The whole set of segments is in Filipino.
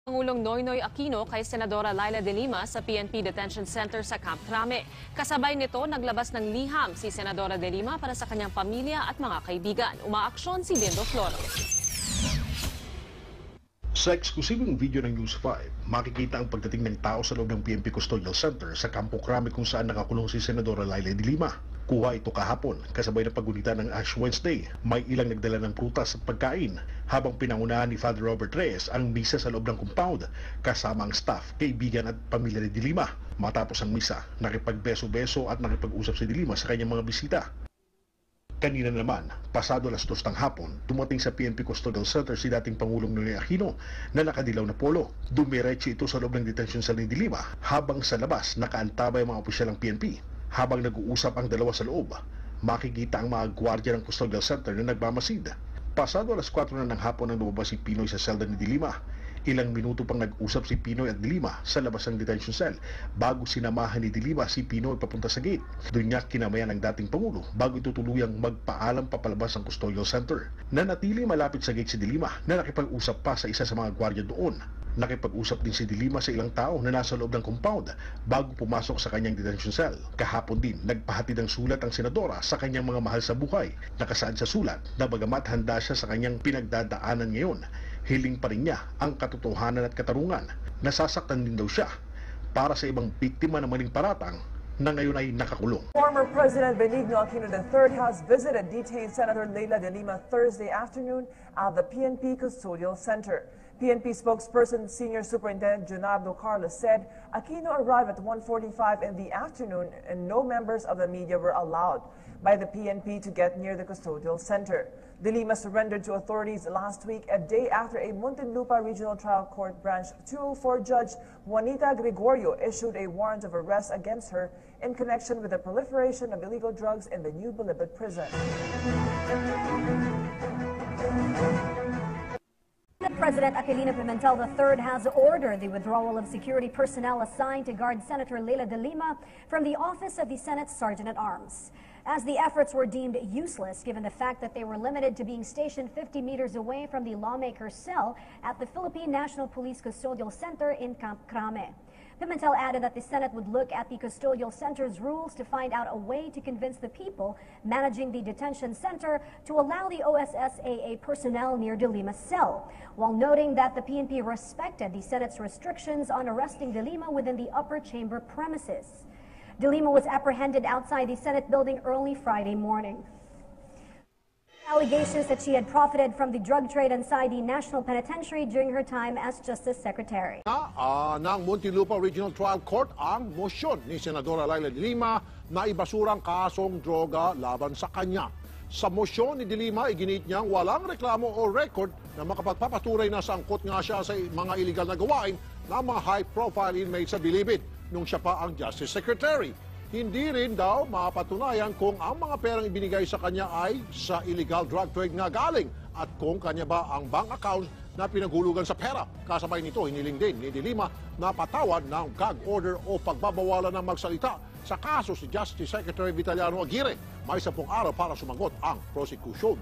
Pangulong Noynoy Aquino kay Senadora Leila de Lima sa PNP Detention Center sa Camp Crame. Kasabay nito, naglabas ng liham si Senadora de Lima para sa kanyang pamilya at mga kaibigan. Umaaksyon si Lindo Flores. Sa eksklusibong video ng News 5, makikita ang pagdating ng tao sa loob ng PNP Custodial Center sa Campo Crame kung saan nakakulong si Senadora Leila de Lima. Kuha ito kahapon, kasabay na paggunita ng Ash Wednesday. May ilang nagdala ng prutas at pagkain, habang pinangunahan ni Father Robert Reyes ang misa sa loob ng compound, kasama ang staff, kaibigan at pamilya ni de Lima. Matapos ang misa, nakipagbeso-beso at nakipag-usap si de Lima sa kanyang mga bisita. Kanina naman, pasado alas 2 ng hapon, dumating sa PNP Custodial Center si dating Pangulong Noynoy Aquino na nakadilaw na polo. Dumiretso ito sa loob ng detention cell ni de Lima, habang sa labas nakaantabay ang mga opisyal ng PNP. Habang nag-uusap ang dalawa sa loob, makikita ang mga gwardiya ng Custodial Center na nagmamasid. Pasado alas 4 na ng hapon nang lumabas si Pinoy sa selda ni de Lima. Ilang minuto pang nag-usap si Pinoy at de Lima sa labas ng detention cell bago sinamahan ni de Lima si Pinoy papunta sa gate. Doon niya kinamayan ang dating Pangulo bago itutuluyang magpaalam papalabas ang Custodial Center. Nanatili malapit sa gate si de Lima na nakipag-usap pa sa isa sa mga gwardiya doon. Nakipag-usap din si de Lima sa ilang tao na nasa loob ng compound bago pumasok sa kanyang detention cell. Kahapon din, nagpahatid ng sulat ang senadora sa kanyang mga mahal sa buhay. Nakasaad sa sulat na bagamat handa siya sa kanyang pinagdadaanan ngayon, hiling pa rin niya ang katotohanan at katarungan. Nasasaktan din daw siya para sa ibang biktima ng maling paratang na ngayon ay nakakulong. Former President Benigno Aquino III has visited detained Senator Leila de Lima Thursday afternoon at the PNP Custodial Center. PNP spokesperson Senior Superintendent Jonardo Carlos said Aquino arrived at 1:45 in the afternoon and no members of the media were allowed by the PNP to get near the Custodial Center. De Lima surrendered to authorities last week, a day after a Muntinlupa Regional Trial Court Branch 204 Judge Juanita Gregorio issued a warrant of arrest against her in connection with the proliferation of illegal drugs in the New Bilibid prison. President Aquilino Pimentel III has ordered the withdrawal of security personnel assigned to guard Senator Leila de Lima from the office of the Senate Sergeant-at-Arms, as the efforts were deemed useless given the fact that they were limited to being stationed 50 meters away from the lawmaker's cell at the Philippine National Police Custodial Center in Camp Crame. Pimentel added that the Senate would look at the Custodial Center's rules to find out a way to convince the people managing the detention center to allow the OSSAA personnel near de Lima's cell, while noting that the PNP respected the Senate's restrictions on arresting de Lima within the upper chamber premises. De Lima was apprehended outside the Senate building early Friday morning. Allegations that she had profited from the drug trade inside the National Penitentiary during her time as Justice Secretary. Ng Muntinlupa Regional Trial Court ang motion ni Senadora Leila de Lima na ibasurang kasong droga laban sa kanya. Sa motion ni de Lima, iginit niyang walang reklamo o record na makapagpapaturay na sangkot nga siya sa mga illegal na gawain ng mga high-profile inmates sa Bilibid nung siya pa ang Justice Secretary. Hindi rin daw mapatunayan kung ang mga perang ibinigay sa kanya ay sa illegal drug trade nga galing at kung kanya ba ang bank account na pinaghulugan sa pera. Kasabay nito, hiniling din ni de Lima na patawad ng gag order o pagbabawalan ng magsalita sa kaso si Justice Secretary Vitaliano Aguirre. May 10 araw para sumagot ang prosecution.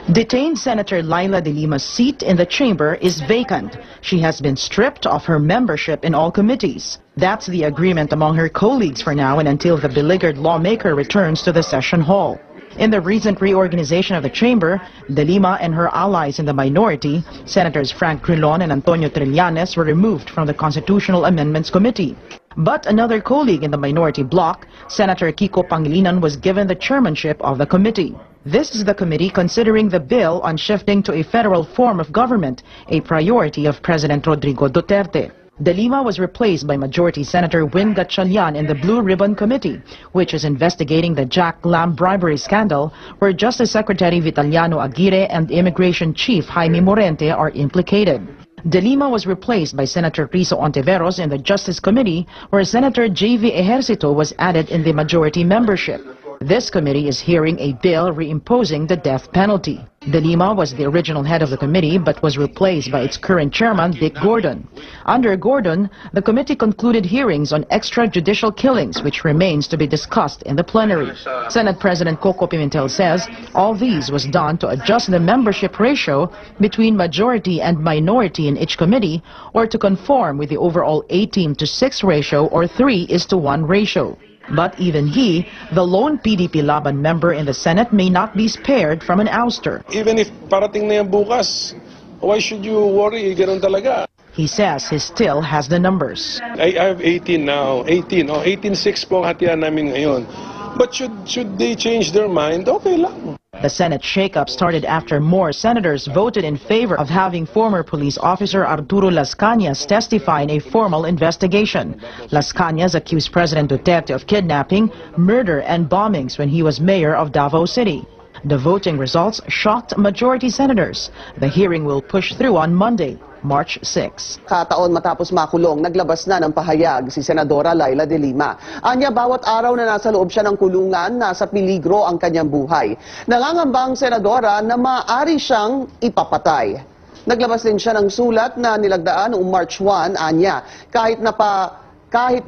Detained Senator Leila de Lima's seat in the chamber is vacant. She has been stripped of her membership in all committees. That's the agreement among her colleagues for now and until the beleaguered lawmaker returns to the session hall. In the recent reorganization of the chamber, de Lima and her allies in the minority, Senators Frank Grilon and Antonio Trillanes, were removed from the Constitutional Amendments Committee. But another colleague in the minority bloc, Senator Kiko Pangilinan, was given the chairmanship of the committee. This is the committee considering the bill on shifting to a federal form of government, a priority of President Rodrigo Duterte. De Lima was replaced by Majority Senator Win Gatchalian in the Blue Ribbon Committee, which is investigating the Jack Lam bribery scandal, where Justice Secretary Vitaliano Aguirre and Immigration Chief Jaime Morente are implicated. De Lima was replaced by Senator Rizo Ontiveros in the Justice Committee, where Senator J.V. Ejercito was added in the majority membership. This committee is hearing a bill reimposing the death penalty. De Lima was the original head of the committee but was replaced by its current chairman, Dick Gordon. Under Gordon, the committee concluded hearings on extrajudicial killings, which remains to be discussed in the plenary. Senate President Coco Pimentel says all these was done to adjust the membership ratio between majority and minority in each committee, or to conform with the overall 18-to-6 ratio or 3:1 ratio. But even he, the lone PDP Laban member in the Senate, may not be spared from an ouster. Even if parating na yan bukas, why should you worry? Ganun talaga. He says he still has the numbers. I have 18 now. 18. 18-6 po ang hatian namin ngayon. But should they change their mind? Okay lang. The Senate shakeup started after more senators voted in favor of having former police officer Arturo Las Cañas testify in a formal investigation. Las Cañas accused President Duterte of kidnapping, murder, and bombings when he was mayor of Davao City. The voting results shocked majority senators. The hearing will push through on Monday, March 6. Kataon matapos makulong, naglabas na ng pahayag si Senadora Laila de Lima. Anya, bawat araw na nasa loob siya ng kulungan, nasa peligro ang kanyang buhay. Nangangambang senadora na maaari siyang ipapatay. Naglabas din siya ng sulat na nilagdaan noong March 1, anya, kahit na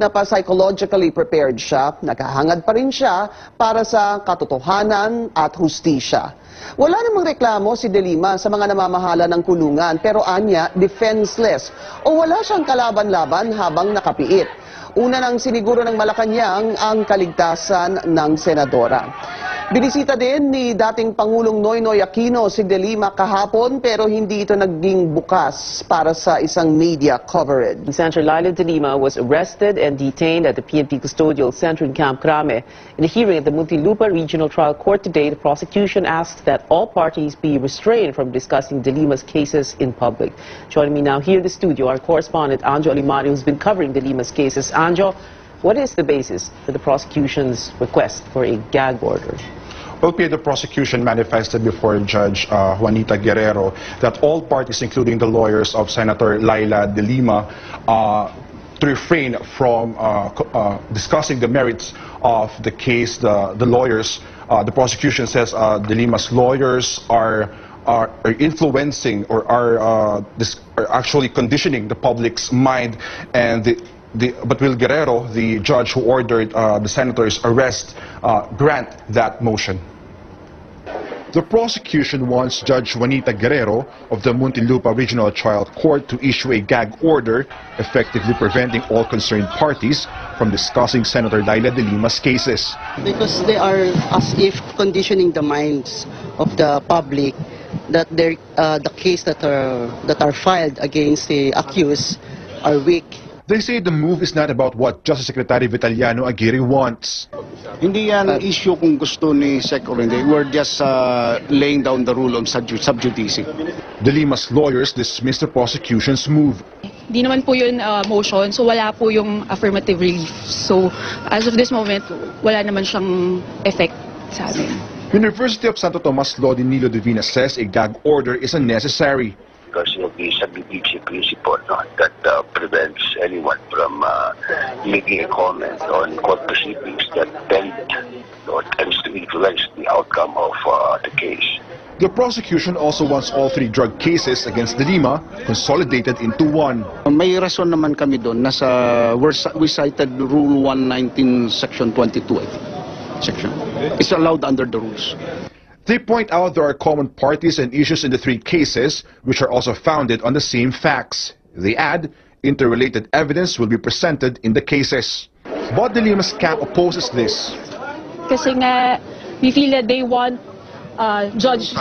pa psychologically prepared siya, nakahangad pa rin siya para sa katotohanan at hustisya. Wala namang reklamo si De Lima sa mga namamahala ng kulungan, pero anya, defenseless o wala siyang kalaban-laban habang nakapiit. Una nang siniguro ng Malacanang ang kaligtasan ng senadora. Binisita din ni dating Pangulong Noynoy Aquino si De Lima kahapon, pero hindi ito naging bukas para sa isang media coverage. Senator Laila de Lima was arrested and detained at the PNP Custodial Center in Camp Crame. In a hearing at the Muntinlupa Regional Trial Court today, the prosecution asked that all parties be restrained from discussing De Lima's cases in public. Joining me now here in the studio, our correspondent Anjo Alimario, who's been covering De Lima's cases. Anjo, what is the basis for the prosecution's request for a gag order? Well, the prosecution manifested before Judge Juanita Guerrero that all parties, including the lawyers of Senator Laila de Lima, to refrain from discussing the merits of the case. The lawyers, the prosecution says de Lima's lawyers are influencing or are actually conditioning the public's mind, and but will Guerrero, the judge who ordered the senator's arrest, grant that motion? The prosecution wants Judge Juanita Guerrero of the Muntinlupa Regional Trial Court to issue a gag order, effectively preventing all concerned parties from discussing Senator Laila de Lima's cases. Because they are as if conditioning the minds of the public that the case that are filed against the accused are weak. They say the move is not about what Justice Secretary Vitaliano Aguirre wants. Hindi yan issue kung gusto ni Sec or hindi. We're just laying down the rule on sub judice. De Lima's lawyers dismissed the prosecution's move. Di naman po yun motion, so wala po yung affirmative relief. So as of this moment, wala naman siyang effect sa amin. University of Santo Tomas Law Nilo Divina says a gag order is unnecessary. Because of the sub judice principle that prevents anyone from making a comment on court proceedings that tend or tends to influence the outcome of the case. The prosecution also wants all three drug cases against De Lima consolidated into one. May rason naman kami doon. We cited Rule 119, Section 22, I think. Section. It's allowed under the rules. They point out there are common parties and issues in the three cases, which are also founded on the same facts. They add, interrelated evidence will be presented in the cases. But De Lima's camp opposes this. Kasi nga, we feel that they want Judge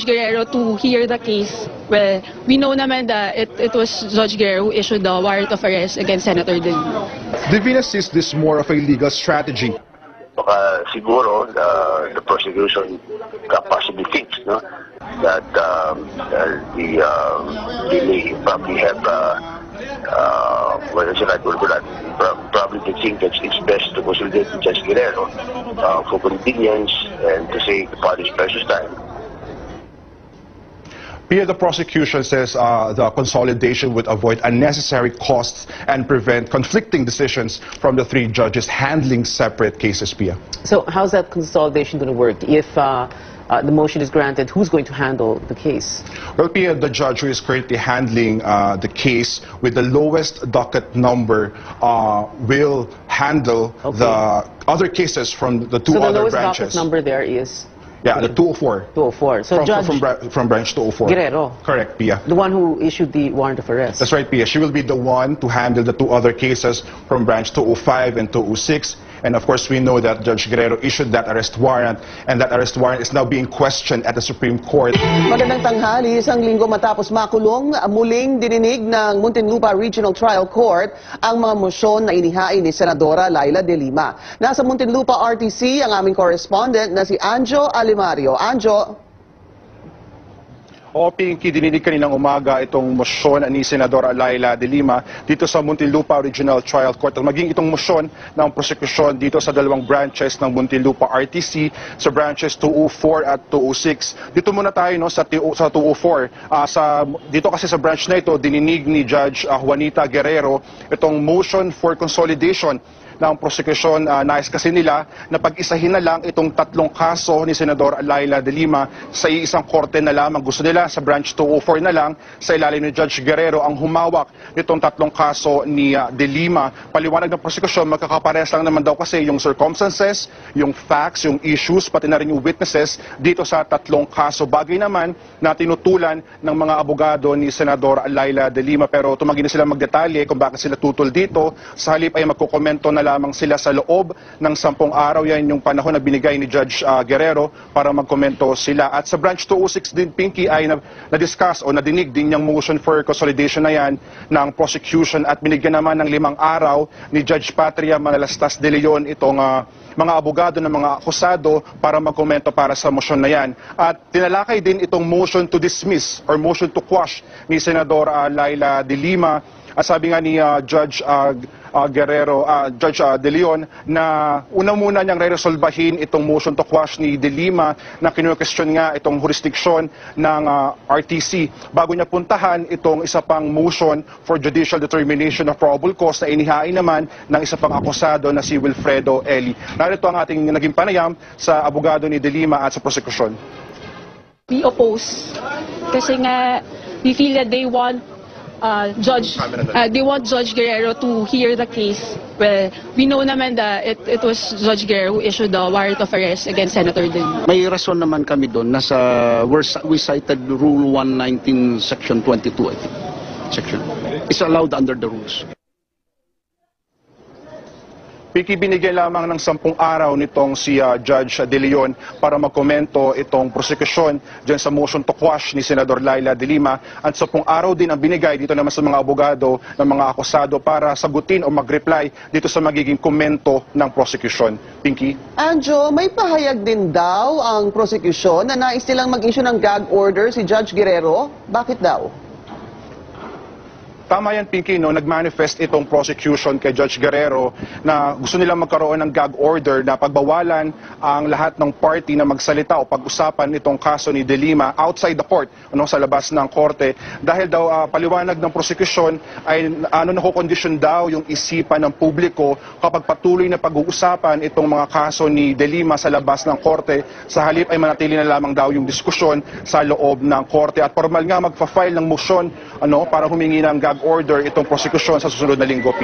Guerrero to hear the case. Well, we know naman that it was Judge Guerrero who issued the warrant of arrest against Senator De Lima. Divina sees this more of a legal strategy. Baka siguro the prosecution possibly thinks that they may probably have probably they think that it's best to consolidate with Judge Guerrero for convenience and to save the party's precious time. Here, the prosecution says the consolidation would avoid unnecessary costs and prevent conflicting decisions from the three judges handling separate cases, Pia. So how's that consolidation going to work? If the motion is granted, who's going to handle the case? Well, Pia, the judge who is currently handling the case with the lowest docket number will handle the other cases from the two other branches. So the lowest docket number there is? Yeah, the 204. 204. So from branch 204. Guerrero. Correct, Pia. The one who issued the warrant of arrest. That's right, Pia. She will be the one to handle the two other cases from branch 205 and 206. And of course, we know that Judge Guerrero issued that arrest warrant, and that arrest warrant is now being questioned at the Supreme Court. Magandang tanghali, isang linggo matapos makulong, muling dininig ng Muntinlupa Regional Trial Court ang mga mosyon na inihain ni Senadora Laila de Lima. Nasa Muntinlupa RTC ang aming correspondent na si Anjo Alimario. Anjo. O Pinky, dininig kaninang umaga itong mosyon ni Senadora Laila de Lima dito sa Muntinlupa Regional Trial Court. Maging itong mosyon ng prosekusyon dito sa dalawang branches ng Muntinlupa RTC, sa branches 204 at 206. Dito muna tayo sa 204. Dito kasi sa branch na ito, dininig ni Judge Juanita Guerrero itong motion for consolidation ng prosekusyon. Nais kasi nila na pag-isahin na lang itong tatlong kaso ni Senador Laila de Lima sa isang korte na lamang. Gusto nila sa branch 204 na lang sa ilalim ni Judge Guerrero ang humawak nitong tatlong kaso ni de Lima. Paliwanag ng prosekusyon, magkakaparehas lang naman daw kasi yung circumstances, yung facts, yung issues, pati na rin yung witnesses dito sa tatlong kaso. Bagay naman na tinutulan ng mga abogado ni Senador Laila de Lima, pero tumanggi na sila magdetalye kung bakit sila tutol dito. Sa halip ay magkukomento na lamang sila sa loob ng 10 araw. Yan yung panahon na binigay ni Judge Guerrero para magkomento sila. At sa branch 206 din, Pinky, ay na-discuss o nadinig din yung motion for consolidation na yan ng prosecution at binigyan naman ng 5 araw ni Judge Patria Manalastas de Leon itong mga abogado ng mga akusado para magkomento para sa motion na yan. At tinalakay din itong motion to dismiss or motion to quash ni Senador Laila de Lima. At sabi nga ni Judge Guerrero, Judge De Leon, na una muna niyang re-resolbahin itong motion to quash ni De Lima na kinu-question nga itong jurisdiction ng RTC bago niya puntahan itong isa pang motion for judicial determination of probable cause na inihain naman ng isa pang akusado na si Wilfredo Eli. Narito ang ating naging panayam sa abogado ni De Lima at sa prosekusyon. We oppose kasi nga we feel that they want Judge Guerrero to hear the case. Well, we know naman that it was Judge Guerrero who issued the warrant of arrest against Senator De Lima. May rason naman kami doon. We cited Rule 119, Section 22, I think. It's allowed under the rules. Pinky, binigyan lamang ng 10 araw nitong si Judge De Leon para magkomento itong prosekusyon dyan sa motion to quash ni Senador Laila de Lima. At 10 araw din ang binigay dito naman sa mga abogado ng mga akusado para sagutin o mag-reply dito sa magiging komento ng prosekusyon. Pinky? Anjo, may pahayag din daw ang prosekusyon na nais nilang mag-issue ng gag order si Judge Guerrero. Bakit daw? Tama yan, Pinky, no? Nag-manifest itong prosecution kay Judge Guerrero na gusto nilang magkaroon ng gag order na pagbawalan ang lahat ng party na magsalita o pag-usapan itong kaso ni De Lima outside the court, sa labas ng korte. Dahil daw paliwanag ng prosecution ay nakukondisyon daw yung isipan ng publiko kapag patuloy na pag-uusapan itong mga kaso ni De Lima sa labas ng korte. Sa halip ay manatili na lamang daw yung diskusyon sa loob ng korte. At formal nga magpa-file ng motion para humingi ng gag order itong prosekusyon sa susunod na linggo.